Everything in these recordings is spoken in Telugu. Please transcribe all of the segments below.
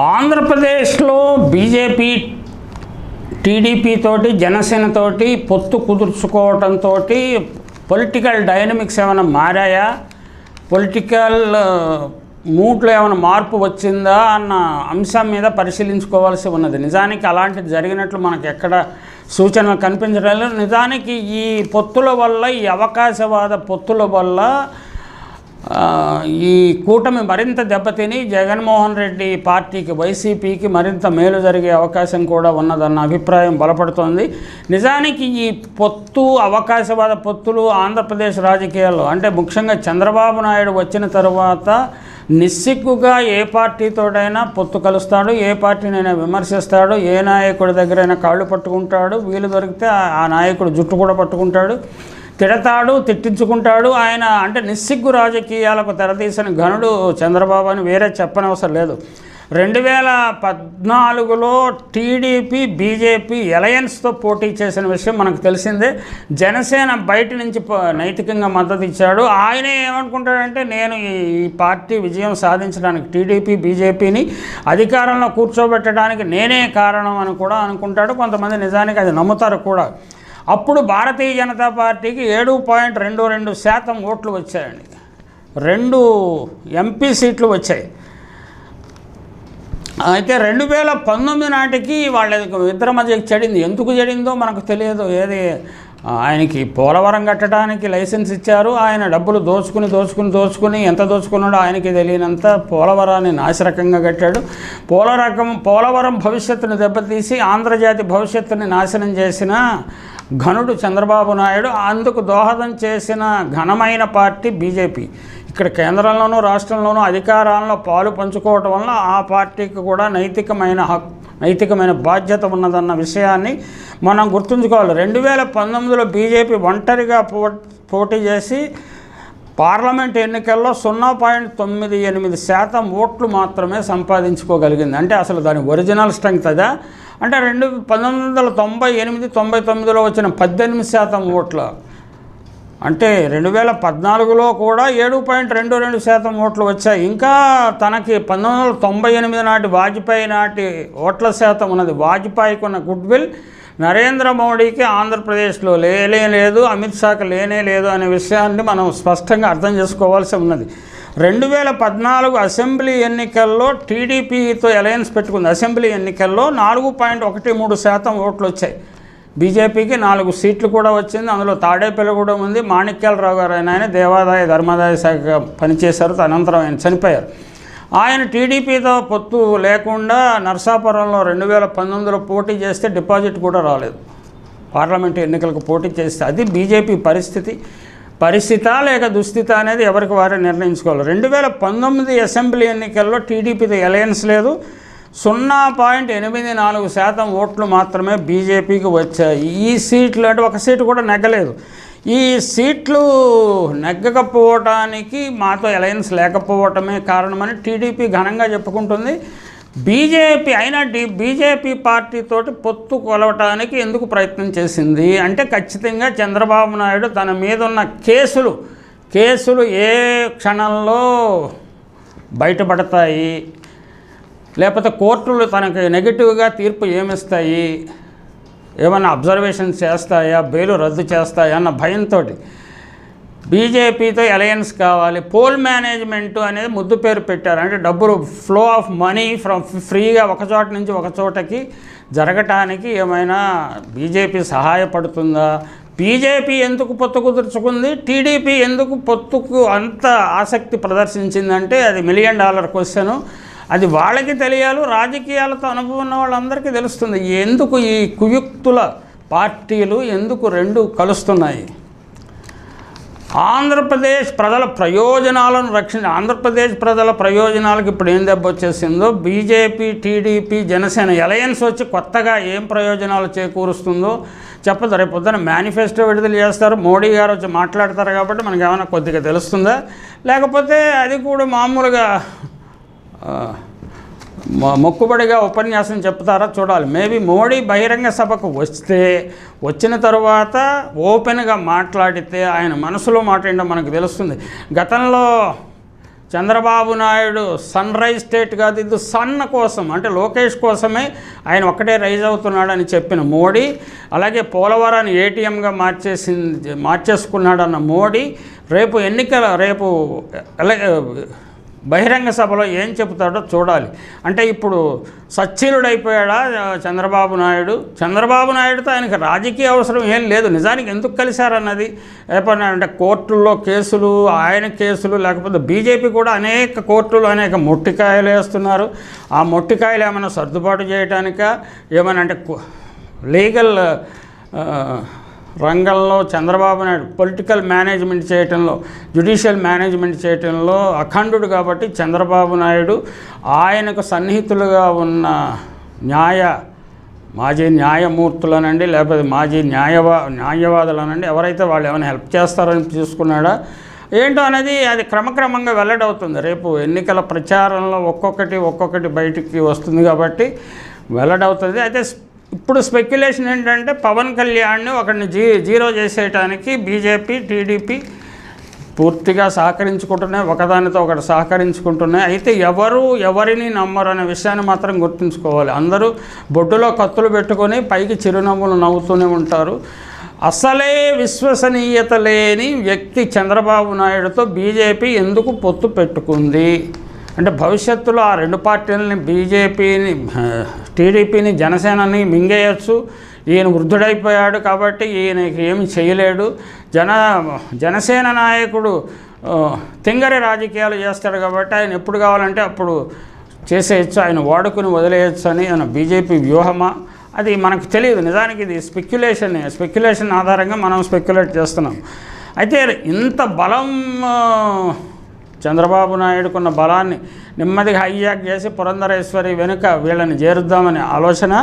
ఆంధ్రప్రదేశ్లో బీజేపీ టీడీపీ తోటి జనసేన తోటి పొత్తు కుదుర్చుకోవడంతో పొలిటికల్ డైనమిక్స్ ఏమైనా మారాయా, పొలిటికల్ మూడ్లో ఏమైనా మార్పు వచ్చిందా అన్న అంశం మీద పరిశీలించుకోవాల్సి ఉన్నది. నిజానికి అలాంటిది జరిగినట్లు మనకు ఎక్కడ సూచనలు కనిపించడం లేదు. నిజానికి ఈ పొత్తుల వల్ల, ఈ అవకాశవాద పొత్తుల వల్ల ఈ కూటమి మరింత దెబ్బతిని జగన్మోహన్ రెడ్డి పార్టీకి, వైసీపీకి మరింత మేలు జరిగే అవకాశం కూడా ఉన్నదన్న అభిప్రాయం బలపడుతోంది. నిజానికి ఈ పొత్తు, అవకాశవాద పొత్తులు ఆంధ్రప్రదేశ్ రాజకీయాల్లో, అంటే ముఖ్యంగా చంద్రబాబు నాయుడు వచ్చిన తర్వాత నిస్సిగ్గుగా ఏ పార్టీతోడైనా పొత్తు కలుస్తాడు, ఏ పార్టీనైనా విమర్శిస్తాడు, ఏ నాయకుడి దగ్గరైనా కాళ్ళు పట్టుకుంటాడు, వీలు దొరికితే ఆ నాయకుడు జుట్టు కూడా పట్టుకుంటాడు, తిడతాడు, తిట్టించుకుంటాడు. ఆయన అంటే నిస్సిగ్గు రాజకీయాలకు తెరతీసిన ఘనుడు చంద్రబాబు అని వేరే చెప్పనవసరం లేదు. 2014లో టీడీపీ బీజేపీ అలయన్స్తో పోటీ చేసిన విషయం మనకు తెలిసిందే. జనసేన బయట నుంచి నైతికంగా మద్దతు ఇచ్చాడు. ఆయనే ఏమనుకుంటాడంటే, నేను ఈ పార్టీ విజయం సాధించడానికి, టీడీపీ బీజేపీని అధికారంలో కూర్చోబెట్టడానికి నేనే కారణం అని కూడా అనుకుంటాడు. కొంతమంది నిజానికి అది నమ్ముతారు కూడా. అప్పుడు భారతీయ జనతా పార్టీకి 7.22% ఓట్లు వచ్చాయండి. 2 ఎంపీ సీట్లు వచ్చాయి. అయితే 2019 నాటికి వాళ్ళ ఇద్దరి మధ్య చెడింది. ఎందుకు చెడిందో మనకు తెలియదు. ఆయనకి పోలవరం కట్టడానికి లైసెన్స్ ఇచ్చారు. ఆయన డబ్బులు దోచుకుని ఎంత దోచుకున్నాడో ఆయనకి తెలియనంత పోలవరాన్ని నాశరకంగా కట్టాడు. పోలవరం భవిష్యత్తును దెబ్బతీసి ఆంధ్రజాతి భవిష్యత్తుని నాశనం చేసిన ఘనుడు చంద్రబాబు నాయుడు. అందుకు దోహదం చేసిన ఘనమైన పార్టీ బీజేపీ. ఇక్కడ కేంద్రంలోనూ రాష్ట్రంలోనూ అధికారాల్లో పాలు పంచుకోవటం వల్ల ఆ పార్టీకి కూడా నైతికమైన బాధ్యత ఉన్నదన్న విషయాన్ని మనం గుర్తుంచుకోవాలి. 2019లో బీజేపీ ఒంటరిగా పోటీ చేసి పార్లమెంట్ ఎన్నికల్లో 0.98% ఓట్లు మాత్రమే సంపాదించుకోగలిగింది. అంటే అసలు దాని ఒరిజినల్ స్ట్రెంగ్త్ అదా అంటే 1998-99లో వచ్చిన 18% ఓట్లు, అంటే 2014లో కూడా 7.22% ఓట్లు వచ్చాయి. ఇంకా తనకి 1998 నాటి వాజ్పేయి నాటి ఓట్ల శాతం ఉన్నది. వాజ్పేయికి ఉన్న గుడ్ విల్ నరేంద్ర మోడీకి ఆంధ్రప్రదేశ్లో లేదు, అమిత్ షాకి లేదు అనే విషయాన్ని మనం స్పష్టంగా అర్థం చేసుకోవాల్సి ఉన్నది. 2014 అసెంబ్లీ ఎన్నికల్లో టీడీపీతో అలయన్స్ పెట్టుకుంది. అసెంబ్లీ ఎన్నికల్లో 4.13% ఓట్లు వచ్చాయి. బీజేపీకి 4 సీట్లు కూడా వచ్చింది. అందులో తాడేపల్లిగూడెం ఉంది. మాణిక్యాలరావు గారు ఆయన దేవాదాయ ధర్మాదాయ శాఖ పనిచేశారు. అనంతరం ఆయన చనిపోయారు. ఆయన టీడీపీతో పొత్తు లేకుండా నర్సాపురంలో 2019లో పోటీ చేస్తే డిపాజిట్ కూడా రాలేదు. పార్లమెంటు ఎన్నికలకు పోటీ చేస్తే అది బీజేపీ పరిస్థితా లేక దుస్థితి అనేది ఎవరికి వారే నిర్ణయించుకోవాలి. 2019 అసెంబ్లీ ఎన్నికల్లో టీడీపీతో అలయన్స్ లేదు. 0.84% ఓట్లు మాత్రమే బీజేపీకి వచ్చాయి. ఈ సీట్లు అంటే ఒక సీటు కూడా నెగ్గలేదు. ఈ సీట్లు నెగ్గకపోవటానికి మాతో అలయన్స్ లేకపోవటమే కారణమని టీడీపీ ఘనంగా చెప్పుకుంటుంది. బీజేపీ పార్టీతోటి పొత్తు కొలవటానికి ఎందుకు ప్రయత్నం చేసింది అంటే, ఖచ్చితంగా చంద్రబాబు నాయుడు తన మీద ఉన్న కేసులు ఏ క్షణంలో బయటపడతాయి, లేకపోతే కోర్టులు తనకి నెగిటివ్గా తీర్పు ఏమిస్తాయి, ఏమైనా అబ్జర్వేషన్స్ చేస్తాయా, బెయిల్ రద్దు చేస్తాయా అన్న భయంతో బీజేపీతో అలయన్స్ కావాలి. పోల్ మేనేజ్మెంట్ అనేది ముద్దు పేరు పెట్టారు. అంటే డబ్బులు ఫ్లో ఆఫ్ మనీ ఫ్రీగా ఒక చోట నుంచి ఒక చోటకి జరగటానికి ఏమైనా బీజేపీ సహాయపడుతుందా? బీజేపీ ఎందుకు పొత్తు కుదుర్చుకుంది, టీడీపీ ఎందుకు పొత్తుకు అంత ఆసక్తి ప్రదర్శించిందంటే అది $1 మిలియన్ క్వశ్చను. అది వాళ్ళకి తెలియాలి. రాజకీయాలతో అనుభవం ఉన్న వాళ్ళందరికీ తెలుస్తుంది. ఎందుకు ఈ కుయుక్తుల పార్టీలు ఎందుకు రెండు కలుస్తున్నాయి. ఆంధ్రప్రదేశ్ ప్రజల ప్రయోజనాలకు ఇప్పుడు ఏం దెబ్బ వచ్చేసిందో, బీజేపీ టీడీపీ జనసేన అలయన్స్ వచ్చి కొత్తగా ఏం ప్రయోజనాలు చేకూరుస్తుందో చెప్పదు. రేపు పొద్దున మేనిఫెస్టో విడుదల చేస్తారు, మోడీ గారు వచ్చి మాట్లాడతారు కాబట్టి మనకు ఏమైనా కొద్దిగా తెలుస్తుందా, లేకపోతే అది కూడా మామూలుగా మొక్కుబడిగా ఉపన్యాసం చెప్తారా చూడాలి. మేబీ మోడీ బహిరంగ సభకు వచ్చిన తర్వాత ఓపెన్గా మాట్లాడితే ఆయన మనసులో మాట ఏంటో మనకు తెలుస్తుంది. గతంలో Chandrababu Naidu sunrise state కాదు, ఇది సన్ కోసం, అంటే లోకేష్ కోసమే ఆయన ఒక్కటే రైజ్ అవుతున్నాడని చెప్పిన మోడీ, అలాగే పోలవరాన్ని ఏటీఎంగా మార్చేసుకున్నాడన్న మోడీ రేపు బహిరంగ సభలో ఏం చెబుతాడో చూడాలి. అంటే ఇప్పుడు సచ్చీలుడైపోయాడా చంద్రబాబు నాయుడుతో ఆయనకి రాజకీయ అవసరం ఏం లేదు. నిజానికి ఎందుకు కలిశారన్నది అంటే కోర్టుల్లో కేసులు, ఆయన కేసులు, లేకపోతే బీజేపీ కూడా అనేక కోర్టులు అనేక మొట్టికాయలు వేస్తున్నారు. ఆ మొట్టికాయలు ఏమైనా సర్దుబాటు చేయడానికా, ఏమైనా అంటే లీగల్ రంగంలో చంద్రబాబు నాయుడు పొలిటికల్ మేనేజ్మెంట్ చేయటంలో, జ్యుడిషియల్ మేనేజ్మెంట్ చేయటంలో అఖండుడు కాబట్టి చంద్రబాబు నాయుడు ఆయనకు సన్నిహితులుగా ఉన్న మాజీ న్యాయమూర్తులనండి, లేకపోతే మాజీ న్యాయవాదులనండి, ఎవరైతే వాళ్ళు ఏమైనా హెల్ప్ చేస్తారని తీసుకున్నాడా ఏంటో అనేది అది క్రమక్రమంగా వెల్లడవుతుంది. రేపు ఎన్నికల ప్రచారంలో ఒక్కొక్కటి బయటికి వస్తుంది కాబట్టి వెల్లడవుతుంది. అయితే ఇప్పుడు స్పెక్యులేషన్ ఏంటంటే పవన్ కళ్యాణ్ని ఒకరిని జీరో చేసేయటానికి బీజేపీ, టీడీపీ పూర్తిగా సహకరించుకుంటున్నాయి, ఒకదానితో ఒకటి సహకరించుకుంటున్నాయి. అయితే ఎవరిని నమ్మరు అనే విషయాన్ని మాత్రం గుర్తుంచుకోవాలి. అందరూ బొడ్డులో కత్తులు పెట్టుకొని పైకి చిరునవ్వులు నవ్వుతూనే ఉంటారు. అసలే విశ్వసనీయత లేని వ్యక్తి చంద్రబాబు నాయుడుతో బీజేపీ ఎందుకు పొత్తు పెట్టుకుంది అంటే భవిష్యత్తులో ఆ రెండు పార్టీలని, బీజేపీని, టీడీపీని, జనసేనని మింగేయచ్చు. ఈయన వృద్ధుడైపోయాడు కాబట్టి ఈయనకి ఏమి చేయలేడు. జనసేన నాయకుడు తింగరి రాజకీయాలు చేస్తాడు కాబట్టి ఆయన ఎప్పుడు కావాలంటే అప్పుడు చేసేయచ్చు, ఆయన వాడుకుని వదిలేయచ్చు అని బీజేపీ వ్యూహమా అది మనకు తెలియదు. నిజానికి ఇది స్పెక్యులేషన్ ఆధారంగా మనం స్పెక్యులేట్ చేస్తున్నాం. అయితే ఇంత బలం చంద్రబాబు నాయుడుకున్న బలాన్ని నెమ్మదిగా హైజాక్ చేసి పురంధరేశ్వరి వెనుక వీళ్ళని చేరుద్దామనే ఆలోచన.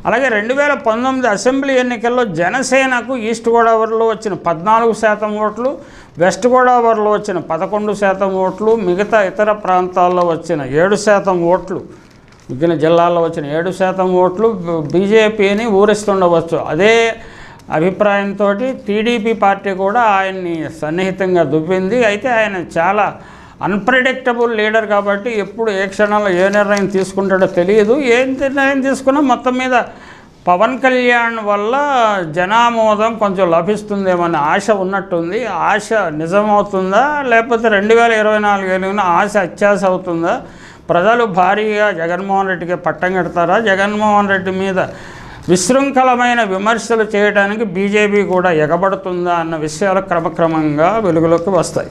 అలాగే 2019 అసెంబ్లీ ఎన్నికల్లో జనసేనకు ఈస్ట్ గోదావరిలో వచ్చిన 14% ఓట్లు, వెస్ట్ గోదావరిలో వచ్చిన 11% ఓట్లు, మిగతా ఇతర ప్రాంతాల్లో వచ్చిన 7% ఓట్లు, మిగిలిన జిల్లాల్లో వచ్చిన 7% ఓట్లు బీజేపీని ఊరిస్తుండవచ్చు. అదే అభిప్రాయంతో టీడీపీ పార్టీ కూడా ఆయన్ని సన్నిహితంగా దువ్వింది. అయితే ఆయన చాలా అన్ప్రెడిక్టబుల్ లీడర్ కాబట్టి ఎప్పుడు ఏ క్షణంలో ఏ నిర్ణయం తీసుకుంటాడో తెలియదు. ఏ నిర్ణయం తీసుకున్నా మొత్తం మీద పవన్ కళ్యాణ్ వల్ల జనామోదం కొంచెం లభిస్తుందేమన్న ఆశ ఉన్నట్టుంది. ఆశ నిజమవుతుందా, లేకపోతే 2024 ఎన్నికల ఆశ అత్యాశ అవుతుందా? ప్రజలు భారీగా జగన్మోహన్ రెడ్డికి పట్టం కడతారా? జగన్మోహన్ రెడ్డి మీద విశృంఖలమైన విమర్శలు చేయడానికి బీజేపీ కూడా ఎగబడుతుందా అన్న విషయాలు క్రమక్రమంగా వెలుగులోకి వస్తాయి.